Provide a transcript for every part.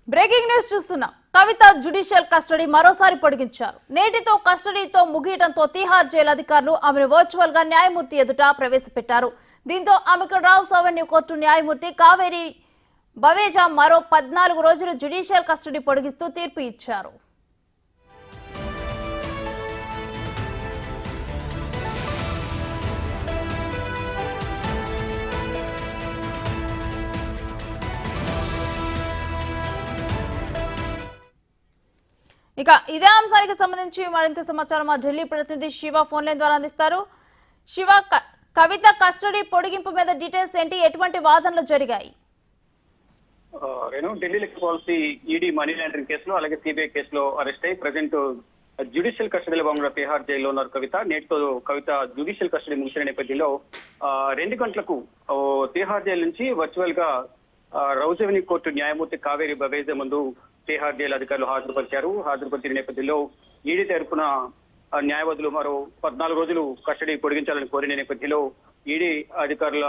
Breaking news చూస్తున్నాం. కవిత judicial custody మరోసారి పొడిగించారు. నేటితో కస్టడీతో ముగియడంతో తిహార్ జైలు అధికారులు ఆమెను వర్చువల్ గా న్యాయమూర్తి ఎదుట ప్రవేశపెట్టారు. దీంతో ఆమెకు రావుస్ అవెన్యూ కోర్టు న్యాయమూర్తి కావేరి బవేజా మరో 14 రోజులు జ్యుడిషియల్ కస్టడీ పొడిగిస్తూ తీర్పు ఇచ్చారు. ఇక ఇదే అంశానికి సంబంధించి మరింత సమాచారం మా ఢిల్లీ ప్రతినిధి శివ ఫోన్ లైన్ ద్వారా అందిస్తారు. శివ, కవిత కస్టడీ పొడిగింపు మీద డీటెయిల్స్ ఏంటి? ఎటువంటి వాదనలు జరిగాయి? ఢిల్లీకి పోవాల్సి ఈడీ మనీ లాండరింగ్ కేసులో అలాగే సిబిఐ కేసులో అరెస్ట్ అయ్యి ప్రజెంట్ జ్యుడిషియల్ కస్టడీలో భాగంగా తిహార్ జైల్లో ఉన్నారు కవిత. నేటితో కవిత జ్యుడిషియల్ కస్టడీ ముగిసిన నేపథ్యంలో 2 గంటలకు తిహార్ జైలు నుంచి వర్చువల్ గా రౌస్ అవెన్యూ కోర్టు న్యాయమూర్తి కావేరి బవేజా ముందు తిహార్ జైలు అధికారులు హాజరుపరిచిన నేపథ్యంలో ఈడీ తరఫున న్యాయవాదులు మరో 14 రోజులు కస్టడీ పొడిగించాలని కోరిన నేపథ్యంలో ఈడీ అధికారుల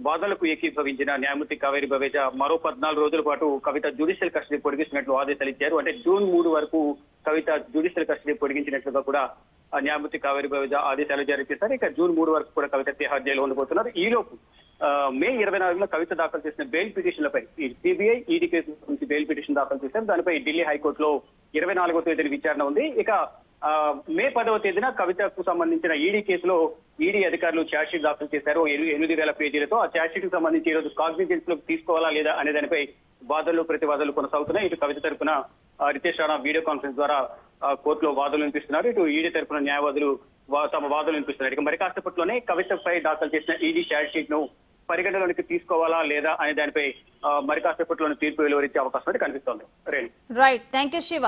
వాదనలకు ఏకీభవించిన న్యాయమూర్తి కావేరి బవేజా మరో 14 రోజుల పాటు కవిత జ్యుడిషియల్ కస్టడీ పొడిగిస్తున్నట్లు ఆదేశాలు ఇచ్చారు. అంటే జూన్ 3 వరకు కవిత జ్యుడిషియల్ కస్టడీ పొడిగించినట్లుగా కూడా న్యాయమూర్తి కావేరి బవేజా ఆదేశాలు జారీ చేశారు. ఇక జూన్ 3 వరకు కూడా కవిత తిహార్ జైలు ఉండబోతున్నారు. ఈలోపు మే 24లో కవిత దాఖలు చేసిన బెయిల్ పిటిషన్లపై సిబిఐ ఈడీ కేసు నుంచి బెయిల్ పిటిషన్ దాఖలు చేశారు. దానిపై ఢిల్లీ హైకోర్టులో 24వ తేదీన విచారణ ఉంది. ఇక మే 10వ తేదీన కవితకు సంబంధించిన ఈడీ కేసులో ఈడీ అధికారులు ఛార్జ్షీట్ దాఖలు చేశారు 8,000 పేజీలతో. ఆ ఛార్జ్షీట్ కు సంబంధించి ఈ రోజు కాగ్నిజెన్స్ లోకి తీసుకోవాలా లేదా అనే దానిపై వాదనలు ప్రతివాదనలు కొనసాగుతున్నాయి. ఇటు కవిత తరఫున రితేష్ రాణా వీడియో కాన్ఫరెన్స్ ద్వారా కోర్టులో వాదనలు వినిపిస్తున్నారు. ఇటు ఈడీ తరఫున న్యాయవాదులు తమ వాదనలు వినిపిస్తున్నారు. ఇక మరి కాసేపట్లోనే కవితపై దాఖలు చేసిన ఈడీ ఛార్జ్షీట్ ను పరిగణలోనికి తీసుకోవాలా లేదా అనే దానిపై మరి కాసేపట్లోనే తీర్పు వెలువరించే అవకాశం అయితే కనిపిస్తోంది. Right, thank you Shiva.